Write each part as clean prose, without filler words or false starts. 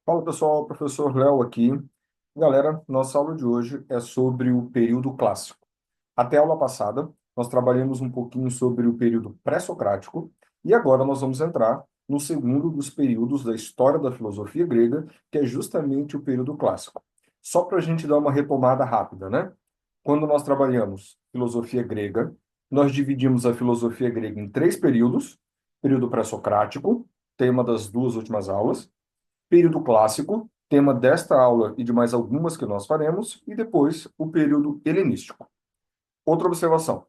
Fala pessoal, professor Léo aqui. Galera, nossa aula de hoje é sobre o período clássico. Até a aula passada, nós trabalhamos um pouquinho sobre o período pré-socrático e agora nós vamos entrar no segundo dos períodos da história da filosofia grega, que é justamente o período clássico. Só para a gente dar uma retomada rápida, né? Quando nós trabalhamos filosofia grega, nós dividimos a filosofia grega em três períodos: período pré-socrático, tema das duas últimas aulas; período clássico, tema desta aula e de mais algumas que nós faremos, e depois o período helenístico. Outra observação: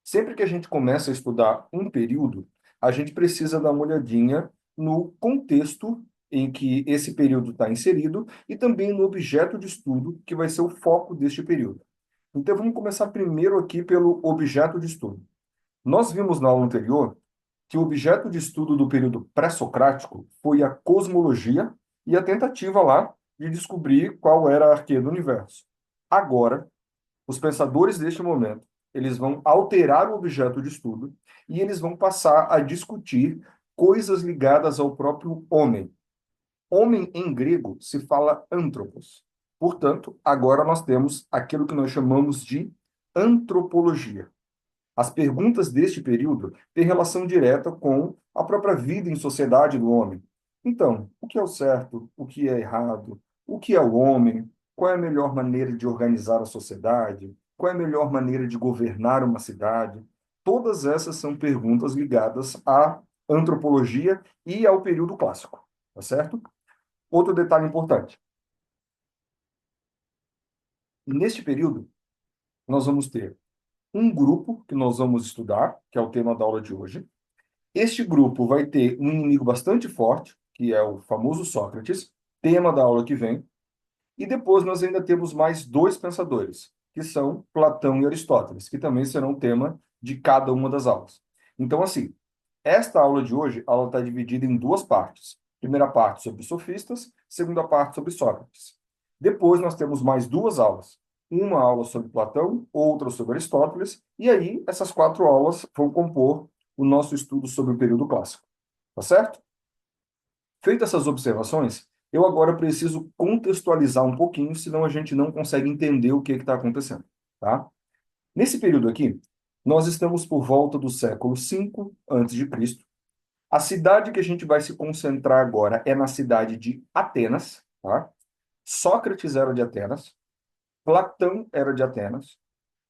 sempre que a gente começa a estudar um período, a gente precisa dar uma olhadinha no contexto em que esse período está inserido e também no objeto de estudo que vai ser o foco deste período. Então, vamos começar primeiro aqui pelo objeto de estudo. Nós vimos na aula anterior que o objeto de estudo do período pré-socrático foi a cosmologia e a tentativa lá de descobrir qual era a arquê do universo. Agora, os pensadores deste momento, eles vão alterar o objeto de estudo e eles vão passar a discutir coisas ligadas ao próprio homem. Homem em grego se fala anthropos. Portanto, agora nós temos aquilo que nós chamamos de antropologia. As perguntas deste período têm relação direta com a própria vida em sociedade do homem. Então, o que é o certo? O que é errado? O que é o homem? Qual é a melhor maneira de organizar a sociedade? Qual é a melhor maneira de governar uma cidade? Todas essas são perguntas ligadas à antropologia e ao período clássico, tá certo? Outro detalhe importante: neste período, nós vamos ter um grupo que nós vamos estudar, que é o tema da aula de hoje. Este grupo vai ter um inimigo bastante forte, que é o famoso Sócrates, tema da aula que vem, e depois nós ainda temos mais dois pensadores, que são Platão e Aristóteles, que também serão tema de cada uma das aulas. Então, assim, esta aula de hoje, ela está dividida em duas partes. Primeira parte sobre sofistas, segunda parte sobre Sócrates. Depois nós temos mais duas aulas. Uma aula sobre Platão, outra sobre Aristóteles, e aí essas quatro aulas vão compor o nosso estudo sobre o período clássico. Tá certo? Feitas essas observações, eu agora preciso contextualizar um pouquinho, senão a gente não consegue entender o que está acontecendo. Tá? Nesse período aqui, nós estamos por volta do século V antes de Cristo. A cidade que a gente vai se concentrar agora é na cidade de Atenas, tá? Sócrates era de Atenas, Platão era de Atenas,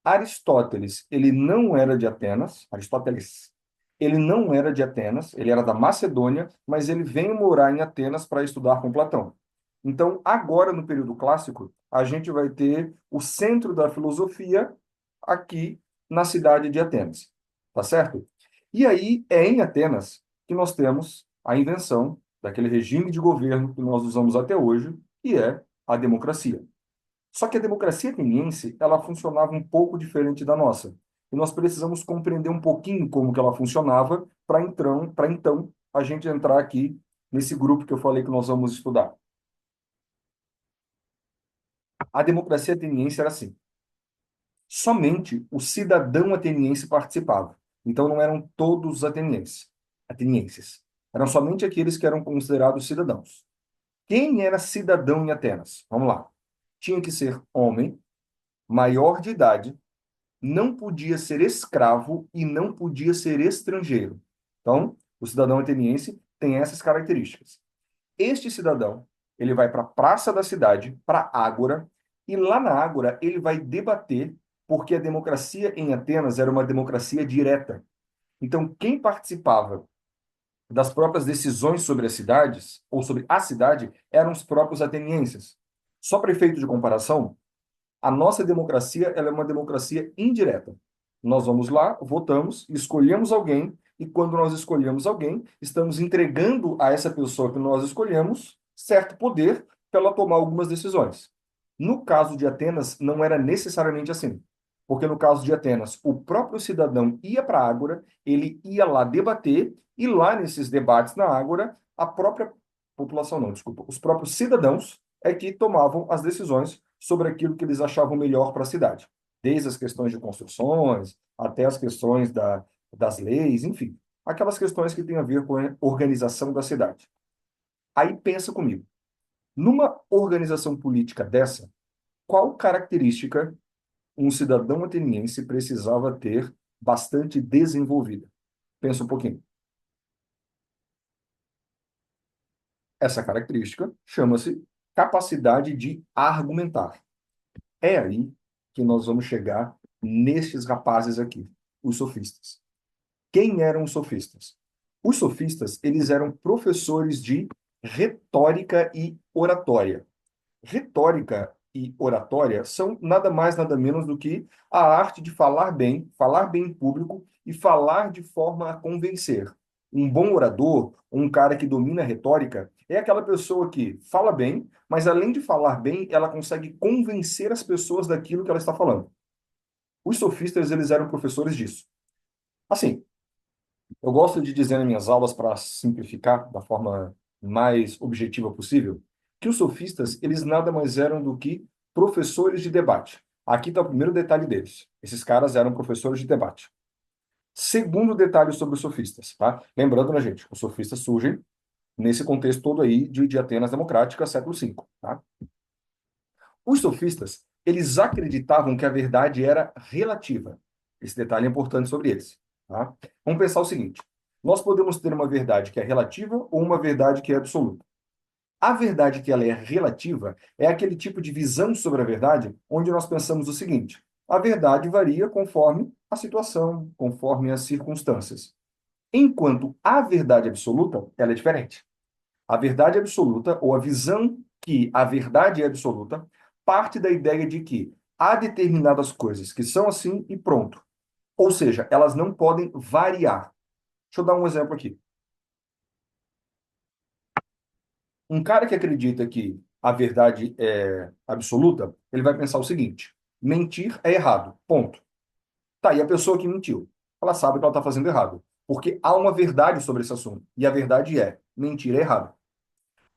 Aristóteles, ele não era de Atenas, Aristóteles, ele não era de Atenas, ele era da Macedônia, mas ele vem morar em Atenas para estudar com Platão. Então, agora no período clássico, a gente vai ter o centro da filosofia aqui na cidade de Atenas, tá certo? E aí é em Atenas que nós temos a invenção daquele regime de governo que nós usamos até hoje, que é a democracia. Só que a democracia ateniense, ela funcionava um pouco diferente da nossa. E nós precisamos compreender um pouquinho como que ela funcionava para então a gente entrar aqui nesse grupo que eu falei que nós vamos estudar. A democracia ateniense era assim: somente o cidadão ateniense participava. Então não eram todos os atenienses. Eram somente aqueles que eram considerados cidadãos. Quem era cidadão em Atenas? Vamos lá. Tinha que ser homem, maior de idade, não podia ser escravo e não podia ser estrangeiro. Então, o cidadão ateniense tem essas características. Este cidadão, ele vai para a praça da cidade, para a Ágora, e lá na Ágora ele vai debater, porque a democracia em Atenas era uma democracia direta. Então, quem participava das próprias decisões sobre as cidades, ou sobre a cidade, eram os próprios atenienses. Só para efeito de comparação, a nossa democracia, ela é uma democracia indireta. Nós vamos lá, votamos, escolhemos alguém, e quando nós escolhemos alguém, estamos entregando a essa pessoa que nós escolhemos certo poder para ela tomar algumas decisões. No caso de Atenas, não era necessariamente assim. Porque no caso de Atenas, o próprio cidadão ia para a Ágora, ele ia lá debater, e lá nesses debates na Ágora, a própria população, não, desculpa, os próprios cidadãos é que tomavam as decisões sobre aquilo que eles achavam melhor para a cidade, desde as questões de construções até as questões das leis, enfim, aquelas questões que têm a ver com a organização da cidade. Aí pensa comigo. Numa organização política dessa, qual característica um cidadão ateniense precisava ter bastante desenvolvida? Pensa um pouquinho. Essa característica chama-se capacidade de argumentar. É aí que nós vamos chegar nestes rapazes aqui, os sofistas. Quem eram os sofistas? Os sofistas, eles eram professores de retórica e oratória. Retórica e oratória são nada mais, nada menos do que a arte de falar bem em público e falar de forma a convencer. Um bom orador, um cara que domina a retórica, é aquela pessoa que fala bem, mas além de falar bem, ela consegue convencer as pessoas daquilo que ela está falando. Os sofistas, eles eram professores disso. Assim, eu gosto de dizer nas minhas aulas, para simplificar da forma mais objetiva possível, que os sofistas, eles nada mais eram do que professores de debate. Aqui está o primeiro detalhe deles. Esses caras eram professores de debate. Segundo detalhe sobre os sofistas, tá? Lembrando, né, gente, os sofistas surgem nesse contexto todo aí de Atenas Democrática, século V, tá? Os sofistas, eles acreditavam que a verdade era relativa. Esse detalhe é importante sobre eles, tá? Vamos pensar o seguinte: nós podemos ter uma verdade que é relativa ou uma verdade que é absoluta. A verdade que ela é relativa é aquele tipo de visão sobre a verdade onde nós pensamos o seguinte: a verdade varia conforme a situação, conforme as circunstâncias. Enquanto a verdade absoluta, ela é diferente. A verdade absoluta, ou a visão que a verdade é absoluta, parte da ideia de que há determinadas coisas que são assim e pronto. Ou seja, elas não podem variar. Deixa eu dar um exemplo aqui. Um cara que acredita que a verdade é absoluta, ele vai pensar o seguinte: mentir é errado. Ponto. Tá, e a pessoa que mentiu? Ela sabe que ela está fazendo errado. Porque há uma verdade sobre esse assunto. E a verdade é: mentir é errado.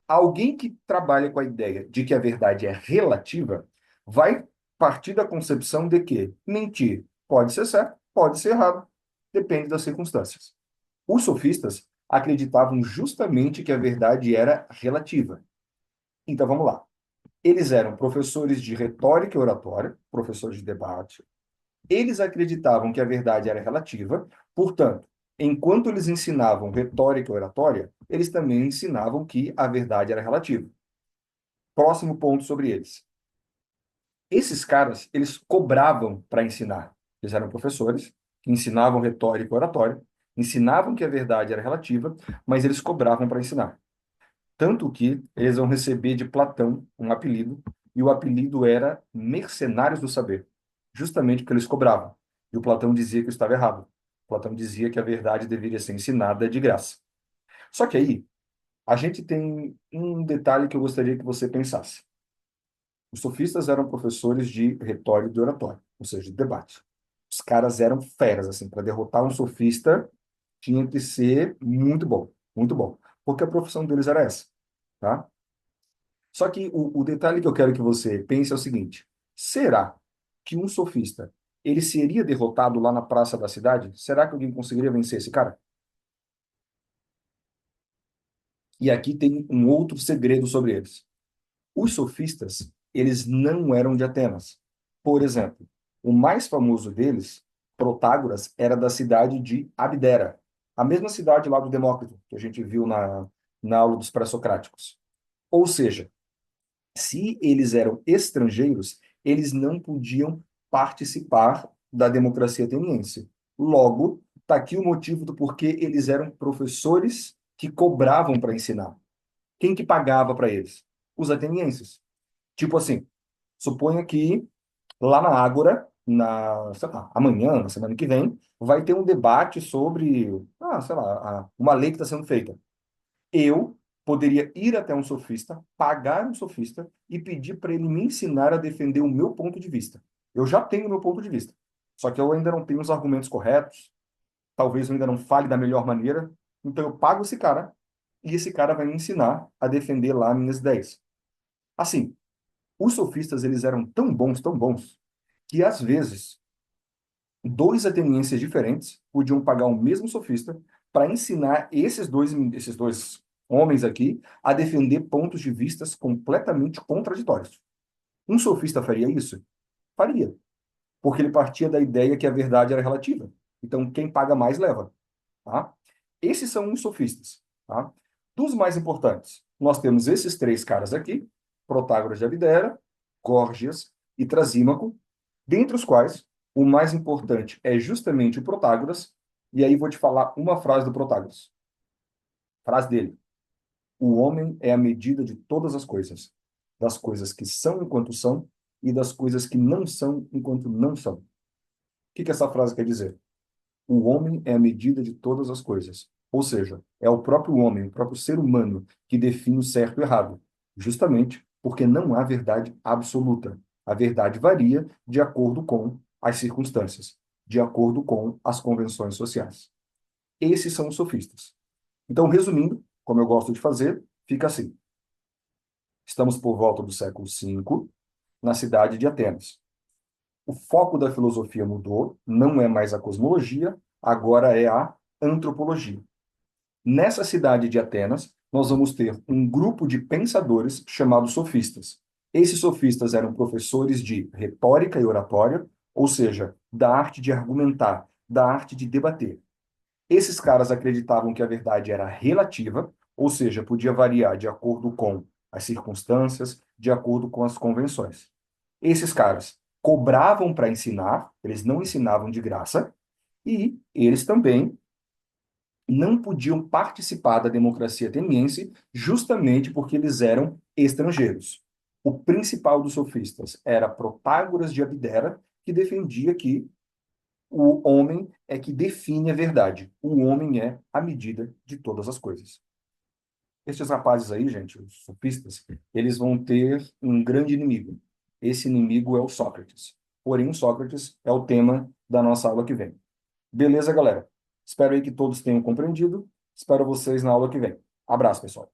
Alguém que trabalha com a ideia de que a verdade é relativa vai partir da concepção de que mentir pode ser certo, pode ser errado, depende das circunstâncias. Os sofistas acreditavam justamente que a verdade era relativa. Então vamos lá. Eles eram professores de retórica e oratória, professores de debate. Eles acreditavam que a verdade era relativa, portanto, enquanto eles ensinavam retórica e oratória, eles também ensinavam que a verdade era relativa. Próximo ponto sobre eles. Esses caras, eles cobravam para ensinar. Eles eram professores que ensinavam retórica e oratória, ensinavam que a verdade era relativa, mas eles cobravam para ensinar. Tanto que eles vão receber de Platão um apelido, e o apelido era Mercenários do Saber, justamente porque eles cobravam. E o Platão dizia que estava errado. Platão dizia que a verdade deveria ser ensinada de graça. Só que aí, a gente tem um detalhe que eu gostaria que você pensasse. Os sofistas eram professores de retórica e de oratória, ou seja, de debate. Os caras eram feras, assim, para derrotar um sofista tinha que ser muito bom, porque a profissão deles era essa, tá? Só que o detalhe que eu quero que você pense é o seguinte: será que um sofista ele seria derrotado lá na praça da cidade? Será que alguém conseguiria vencer esse cara? E aqui tem um outro segredo sobre eles. Os sofistas, eles não eram de Atenas. Por exemplo, o mais famoso deles, Protágoras, era da cidade de Abdera, a mesma cidade lá do Demócrito, que a gente viu na aula dos pré-socráticos. Ou seja, se eles eram estrangeiros, eles não podiam participar da democracia ateniense. Logo, está aqui o motivo do porquê eles eram professores que cobravam para ensinar. Quem que pagava para eles? Os atenienses. Tipo assim, suponha que lá na Ágora, sei lá, amanhã, na semana que vem, vai ter um debate sobre, sei lá, uma lei que está sendo feita. Eu poderia ir até um sofista, pagar um sofista e pedir para ele me ensinar a defender o meu ponto de vista. Eu já tenho o meu ponto de vista, só que eu ainda não tenho os argumentos corretos, talvez eu ainda não fale da melhor maneira, então eu pago esse cara e esse cara vai me ensinar a defender lá minhas ideias. Assim, os sofistas, eles eram tão bons, que às vezes dois atenienses diferentes podiam pagar o mesmo sofista para ensinar esses dois homens aqui, a defender pontos de vistas completamente contraditórios. Um sofista faria isso? Faria, porque ele partia da ideia que a verdade era relativa. Então, quem paga mais leva. Tá? Esses são os sofistas. Tá? Dos mais importantes, nós temos esses três caras aqui, Protágoras de Abdera, Górgias e Trasímaco, dentre os quais o mais importante é justamente o Protágoras, e aí vou te falar uma frase do Protágoras. Frase dele: o homem é a medida de todas as coisas, das coisas que são enquanto são e das coisas que não são enquanto não são. O que essa frase quer dizer? O homem é a medida de todas as coisas. Ou seja, é o próprio homem, o próprio ser humano, que define o certo e o errado, justamente porque não há verdade absoluta. A verdade varia de acordo com as circunstâncias, de acordo com as convenções sociais. Esses são os sofistas. Então, resumindo, como eu gosto de fazer, fica assim. Estamos por volta do século V, na cidade de Atenas. O foco da filosofia mudou, não é mais a cosmologia, agora é a antropologia. Nessa cidade de Atenas, nós vamos ter um grupo de pensadores chamados sofistas. Esses sofistas eram professores de retórica e oratória, ou seja, da arte de argumentar, da arte de debater. Esses caras acreditavam que a verdade era relativa, ou seja, podia variar de acordo com as circunstâncias, de acordo com as convenções. Esses caras cobravam para ensinar, eles não ensinavam de graça, e eles também não podiam participar da democracia ateniense justamente porque eles eram estrangeiros. O principal dos sofistas era Protágoras de Abdera, que defendia que o homem é que define a verdade. O homem é a medida de todas as coisas. Estes rapazes aí, gente, os sofistas, eles vão ter um grande inimigo. Esse inimigo é o Sócrates. Porém, o Sócrates é o tema da nossa aula que vem. Beleza, galera? Espero aí que todos tenham compreendido. Espero vocês na aula que vem. Abraço, pessoal.